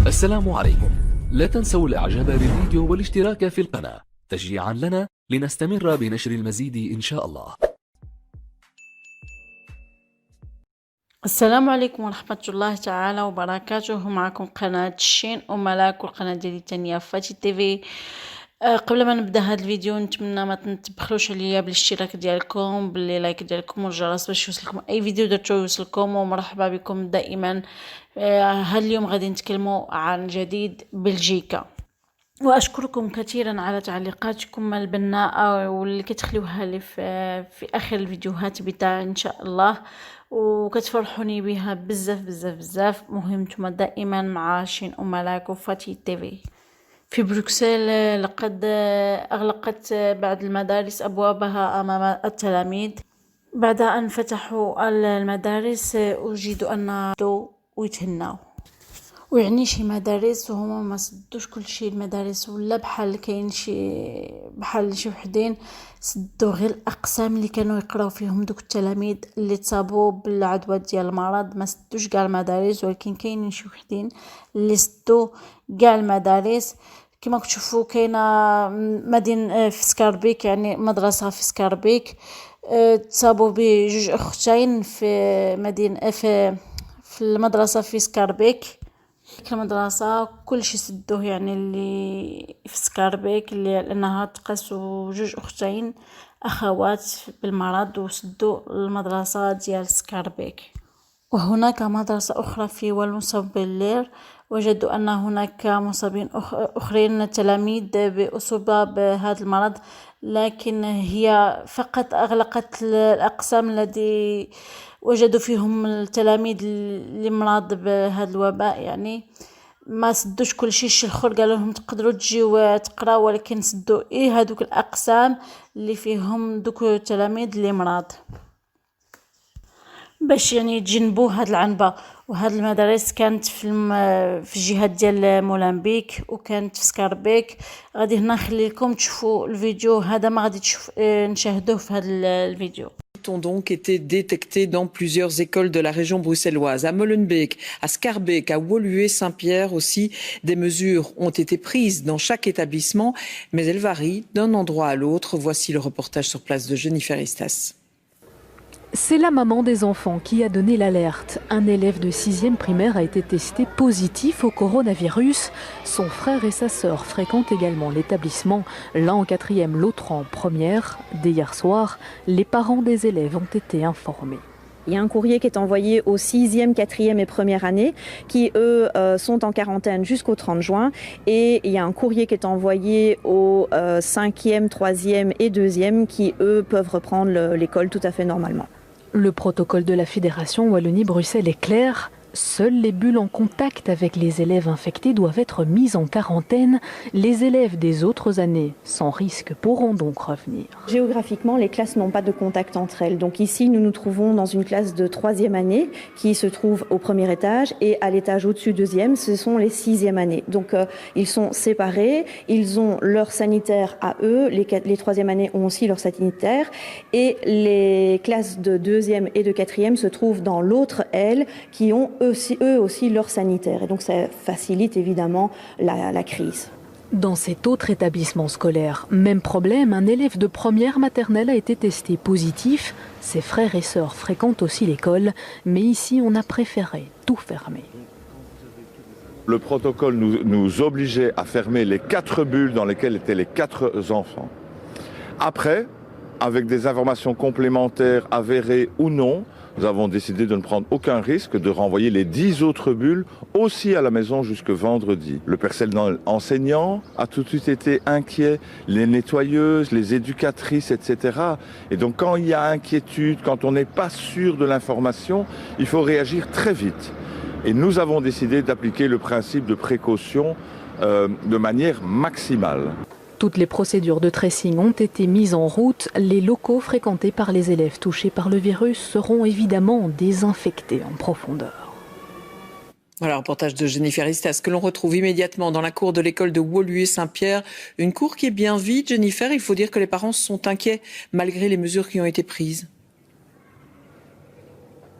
السلام عليكم. لا تنسوا الاعجاب بالفيديو والاشتراك في القناة تشجيعا لنا لنستمر بنشر المزيد إن شاء الله. السلام عليكم ورحمة الله تعالى وبركاته. معكم قناة شين وملاك والقناة ديالي الثانية فاتي تيفي. قبل ما نبدا هذا الفيديو نتمنى ما تبخلوش عليا بالاشتراك ديالكم باللي لايك ديالكم والجرس باش يوصلكم اي فيديو درتو يوصلكم. ومرحبا بكم دائما. هذا اليوم غادي نتكلموا عن جديد بلجيكا، واشكركم كثيرا على تعليقاتكم البناءه واللي كتخليوها لي في اخر الفيديوهات بتاعي ان شاء الله، وكتفرحوني بها بزاف بزاف بزاف. مهم نتوما دائما مع شين ملاك وفاتي تيفي. في بروكسل لقد اغلقت بعض المدارس ابوابها امام التلاميذ بعد ان فتحوا المدارس. اجد ان ويتهناو ويعني شي مدارس وهما ما سدوش كل شيء. المدارس ولا بحال كاين شي وحدين سدوا غير الاقسام اللي كانوا يقراو فيهم دوك التلاميذ اللي تصابوا بالعدوى ديال المرض. ما سدوش كاع المدارس، ولكن كاينين شي وحدين اللي سدوا كاع المدارس. كما كتشوفوا كاينه مدينه في سكاربيك، يعني مدرسه في سكاربيك تصابوا بجوج اختين في مدينه في المدرسه في سكاربيك. المدرسة كل شيء سدوه، يعني اللي في سكاربيك اللي لأنها تقاسوا جوج أختين أخوات بالمرض وسدوا المدرسة ديال سكاربيك. وهناك مدرسة أخرى في والنسوبيلير وجدوا أن هناك مصابين أخرين تلاميذ بأصوبة بهذا المرض، لكن هي فقط أغلقت الأقسام الذي وجدوا فيهم التلاميذ اللي مرض بهذا الوباء. يعني ما سدوش كل شيء. الاخر قالوا لهم تقدروا تجيو تقراو، ولكن سدوا هذوك الاقسام اللي فيهم دوك التلاميذ اللي مرض باش يعني يتجنبوا هاد العنبه. وهاد المدارس كانت في الجهات ديال مولامبيك وكانت في سكاربيك. غادي هنا نخلي لكم تشوفوا الفيديو هذا، ما غادي نشاهدوه في هذا الفيديو. Ont donc été détectés dans plusieurs écoles de la région bruxelloise. À Molenbeek, à Schaerbeek, à Woluwe-Saint-Pierre aussi, des mesures ont été prises dans chaque établissement, mais elles varient d'un endroit à l'autre. Voici le reportage sur place de Jennifer Istas. C'est la maman des enfants qui a donné l'alerte. Un élève de 6e primaire a été testé positif au coronavirus. Son frère et sa sœur fréquentent également l'établissement, l'un en 4e, l'autre en première. Dès hier soir, les parents des élèves ont été informés. Il y a un courrier qui est envoyé aux 6e, 4e et première année qui, eux, sont en quarantaine jusqu'au 30 juin. Et il y a un courrier qui est envoyé aux 5e, 3e et 2e qui, eux, peuvent reprendre l'école tout à fait normalement. Le protocole de la Fédération Wallonie-Bruxelles est clair. Seules les bulles en contact avec les élèves infectés doivent être mises en quarantaine. Les élèves des autres années sans risque pourront donc revenir. Géographiquement, les classes n'ont pas de contact entre elles. Donc ici, nous nous trouvons dans une classe de 3e année qui se trouve au premier étage, et à l'étage au-dessus 2e, ce sont les 6e années. Donc ils sont séparés, ils ont leur sanitaire à eux, les 3e années ont aussi leur sanitaire, et les classes de 2e et de 4e se trouvent dans l'autre aile qui ont eux aussi leur sanitaire. Et donc ça facilite évidemment la crise. Dans cet autre établissement scolaire, même problème, un élève de première maternelle a été testé positif. Ses frères et sœurs fréquentent aussi l'école, mais ici on a préféré tout fermer. Le protocole nous obligeait à fermer les 4 bulles dans lesquelles étaient les 4 enfants. Après, avec des informations complémentaires avérées ou non, nous avons décidé de ne prendre aucun risque, de renvoyer les 10 autres bulles aussi à la maison jusque vendredi. Le personnel enseignant a tout de suite été inquiet, les nettoyeuses, les éducatrices, etc. Et donc quand il y a inquiétude, quand on n'est pas sûr de l'information, il faut réagir très vite. Et nous avons décidé d'appliquer le principe de précaution de manière maximale. Toutes les procédures de tracing ont été mises en route. Les locaux fréquentés par les élèves touchés par le virus seront évidemment désinfectés en profondeur. Voilà, reportage de Jennifer Istas que l'on retrouve immédiatement dans la cour de l'école de Woluwe-Saint-Pierre. Une cour qui est bien vide, Jennifer. Il faut dire que les parents sont inquiets malgré les mesures qui ont été prises.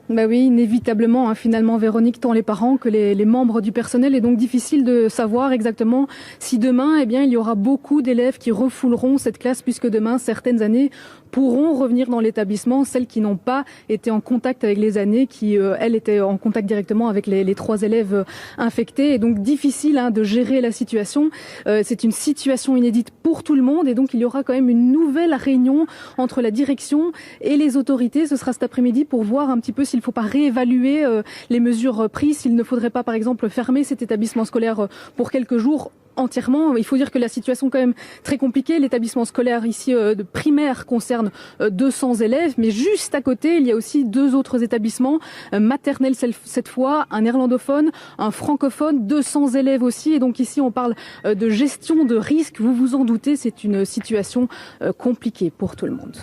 Bah oui, inévitablement, finalement, Véronique, tant les parents que les membres du personnel. Est donc difficile de savoir exactement si demain, il y aura beaucoup d'élèves qui refouleront cette classe, puisque demain, certaines années pourront revenir dans l'établissement, celles qui n'ont pas été en contact avec les années, qui, elles, étaient en contact directement avec les 3 élèves infectés. Et donc, difficile de gérer la situation. C'est une situation inédite pour tout le monde. Et donc, il y aura quand même une nouvelle réunion entre la direction et les autorités. Ce sera cet après-midi pour voir un petit peu s'il ne faut pas réévaluer les mesures prises, s'il ne faudrait pas, par exemple, fermer cet établissement scolaire pour quelques jours entièrement. Il faut dire que la situation est quand même très compliquée. L'établissement scolaire ici de primaire concerne 200 élèves, mais juste à côté, il y a aussi 2 autres établissements maternels cette fois, un néerlandophone, un francophone, 200 élèves aussi. Et donc ici, on parle de gestion de risque. Vous vous en doutez, c'est une situation compliquée pour tout le monde.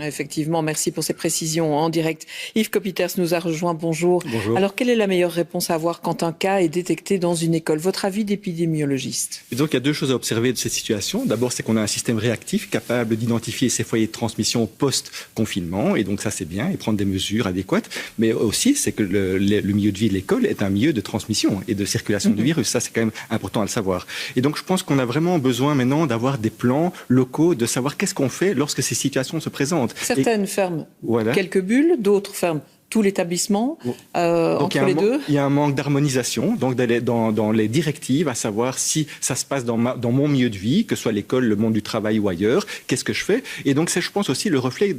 Effectivement, merci pour ces précisions en direct. Yves Copiters nous a rejoint, bonjour. Bonjour. Alors, quelle est la meilleure réponse à avoir quand un cas est détecté dans une école? Votre avis d'épidémiologiste? Et donc, il y a 2 choses à observer de cette situation. D'abord, c'est qu'on a un système réactif capable d'identifier ces foyers de transmission post-confinement. Et donc, ça, c'est bien, et prendre des mesures adéquates. Mais aussi, c'est que le milieu de vie de l'école est un milieu de transmission et de circulation du virus. Ça, c'est quand même important à le savoir. Et donc, je pense qu'on a vraiment besoin maintenant d'avoir des plans locaux, de savoir qu'est-ce qu'on fait lorsque ces situations se présentent. Certaines ferment quelques bulles, d'autres ferment tout l'établissement, entre les deux. Il y a un manque d'harmonisation, donc dans les directives, à savoir si ça se passe dans mon milieu de vie, que ce soit l'école, le monde du travail ou ailleurs, qu'est-ce que je fais? Et donc c'est, je pense, aussi le reflet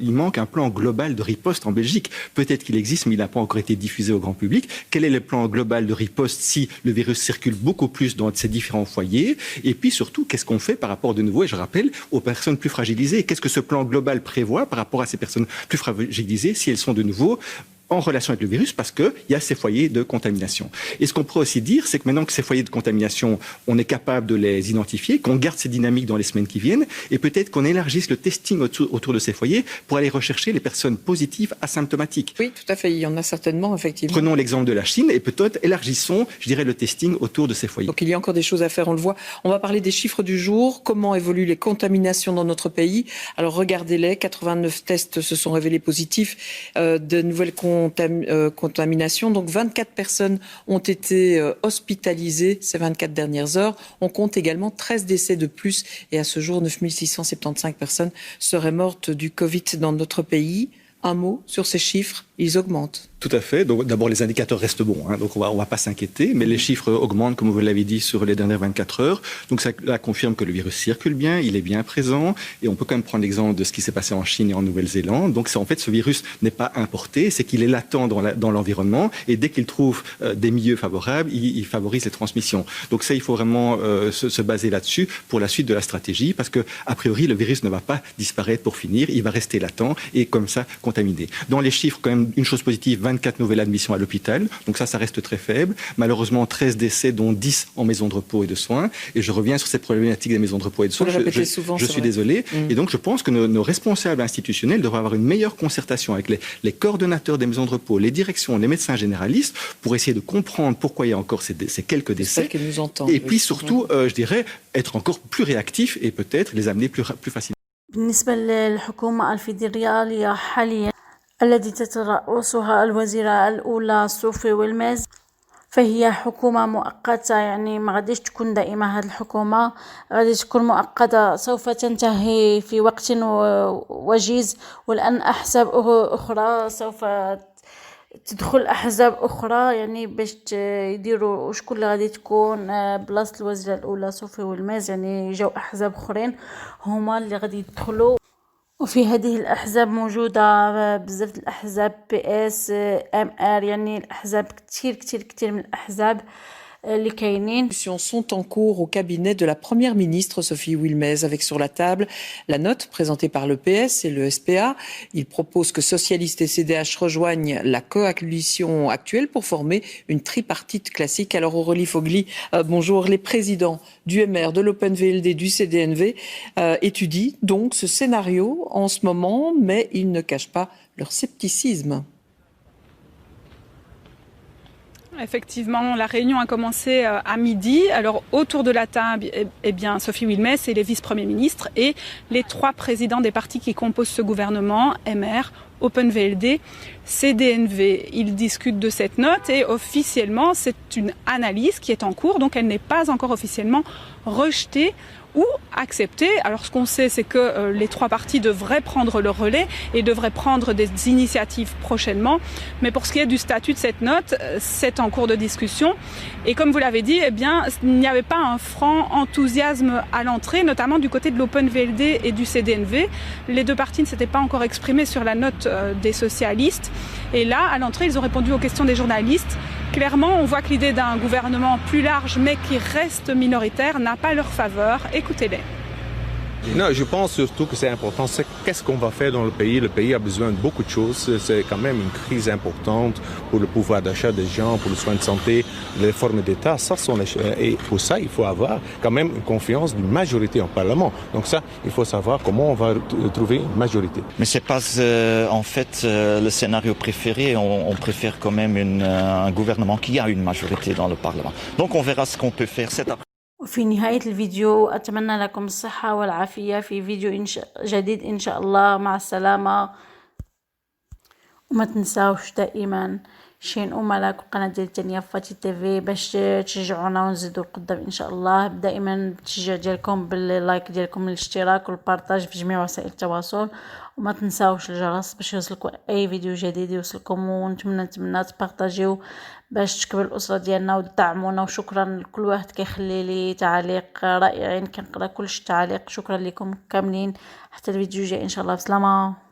il manque un plan global de riposte en Belgique. Peut-être qu'il existe, mais il n'a pas encore été diffusé au grand public. Quel est le plan global de riposte si le virus circule beaucoup plus dans ces différents foyers? Et puis surtout, qu'est-ce qu'on fait par rapport de nouveau, et je rappelle, aux personnes plus fragilisées? Qu'est-ce que ce plan global prévoit par rapport à ces personnes plus fragilisées si elles sont de nouveau en relation avec le virus, parce qu'il y a ces foyers de contamination. Et ce qu'on pourrait aussi dire, c'est que maintenant que ces foyers de contamination, on est capable de les identifier, qu'on garde ces dynamiques dans les semaines qui viennent, et peut-être qu'on élargisse le testing autour de ces foyers pour aller rechercher les personnes positives asymptomatiques. Oui, tout à fait, il y en a certainement, effectivement. Prenons l'exemple de la Chine, et peut-être élargissons, je dirais, le testing autour de ces foyers. Donc il y a encore des choses à faire, on le voit. On va parler des chiffres du jour, comment évoluent les contaminations dans notre pays. Alors regardez-les, 89 tests se sont révélés positifs, de nouvelles contamination. Donc 24 personnes ont été hospitalisées ces 24 dernières heures. On compte également 13 décès de plus. Et à ce jour, 9675 personnes seraient mortes du Covid dans notre pays. Un mot sur ces chiffres, ils augmentent. Tout à fait. Donc, d'abord, les indicateurs restent bons. Donc, on va pas s'inquiéter. Mais les chiffres augmentent, comme vous l'avez dit, sur les dernières 24 heures. Donc, ça confirme que le virus circule bien, il est bien présent. Et on peut quand même prendre l'exemple de ce qui s'est passé en Chine et en Nouvelle-Zélande. Donc, en fait, ce virus n'est pas importé. C'est qu'il est latent dans l'environnement. Et dès qu'il trouve des milieux favorables, il favorise les transmissions. Donc, ça, il faut vraiment se baser là-dessus pour la suite de la stratégie. Parce que, a priori, le virus ne va pas disparaître pour finir. Il va rester latent et comme ça, contaminé. Dans les chiffres, quand même, une chose positive, 24 nouvelles admissions à l'hôpital. Donc ça reste très faible. Malheureusement, 13 décès, dont 10 en maison de repos et de soins. Et je reviens sur cette problématique des maisons de repos et de soins. Je suis désolé. Et donc, je pense que nos responsables institutionnels devraient avoir une meilleure concertation avec les coordonnateurs des maisons de repos, les directions, les médecins généralistes, pour essayer de comprendre pourquoi il y a encore ces quelques décès. Nous entendent, et puis surtout, je dirais, être encore plus réactif et peut-être les amener plus facilement. بالنسبة للحكومة الفيدرالية حاليا التي تترأسها الوزيرة الأولى صوفي ويلمز، فهي حكومة مؤقتة، يعني ما غاديش تكون دائمة. هذه الحكومة غادي تكون مؤقتة، سوف تنتهي في وقت وجيز، والآن أحزاب أخرى سوف تدخل أحزاب أخرى، يعني باش يديروا شكون اللي غادي تكون بلاصة الوزيرة الأولى صوفي ويلمز. يعني جاو أحزاب أخرين هما اللي غادي يدخلوا، وفي هذه الأحزاب موجودة بزاف الأحزاب PS MR، يعني الأحزاب كتير من الأحزاب اللي كاينين. Sont en cours au cabinet de la première ministre Sophie Wilmès, avec sur la table la note présentée par le PS et le SPA. Il propose que socialistes et CDH rejoignent la coalition actuelle pour former une tripartite classique. Alors Aurélie Fogli, bonjour. Les présidents du MR, de l'Open VLD, du CDNV étudient donc ce scénario en ce moment, mais ils ne cachent pas leur scepticisme. Effectivement, la réunion a commencé à midi. Alors, autour de la table, Sophie Wilmès et les vice-premiers ministres et les 3 présidents des partis qui composent ce gouvernement, MR, OpenVLD, CDNV. Ils discutent de cette note et officiellement c'est une analyse qui est en cours, donc elle n'est pas encore officiellement rejetée ou acceptée. Alors ce qu'on sait, c'est que les trois parties devraient prendre le relais et devraient prendre des initiatives prochainement. Mais pour ce qui est du statut de cette note, c'est en cours de discussion. Et comme vous l'avez dit, eh bien, il n'y avait pas un franc enthousiasme à l'entrée, notamment du côté de l'OpenVLD et du CDNV. Les deux parties ne s'étaient pas encore exprimées sur la note des socialistes. Et là, à l'entrée, ils ont répondu aux questions des journalistes. Clairement, on voit que l'idée d'un gouvernement plus large, mais qui reste minoritaire, n'a pas leur faveur. Écoutez-les. Non, je pense surtout que c'est important, c'est qu'est-ce qu'on va faire dans le pays. Le pays a besoin de beaucoup de choses. C'est quand même une crise importante pour le pouvoir d'achat des gens, pour le soin de santé, les réformes d'État. Et pour ça, il faut avoir quand même une confiance d'une majorité en Parlement. Donc ça, il faut savoir comment on va trouver une majorité. Mais c'est pas en fait le scénario préféré. On préfère quand même un gouvernement qui a une majorité dans le Parlement. Donc on verra ce qu'on peut faire cet après. وفي نهاية الفيديو أتمنى لكم الصحة والعافية في فيديو جديد إن شاء الله. مع السلامة. وما تنساوش دائما شينقوا ملاك القناة ديال تانيا فاتي تيفي باش تشجعونا ونزيدو القدام إن شاء الله. دائما التشجيع ديالكم باللايك ديالكم، الاشتراك والبارطاج في جميع وسائل التواصل، وما تنساوش الجرس باش يوصلكم أي فيديو جديد يوصلكم. ونتمنى تبارطاجيو باش تكبر الأسرة ديالنا وتدعمونا. وشكرا لكل واحد كيخلي لي تعليق رائعين، كنقرا كلش التعاليق. شكرا لكم كاملين، حتى الفيديو الجاي إن شاء الله. بسلامة.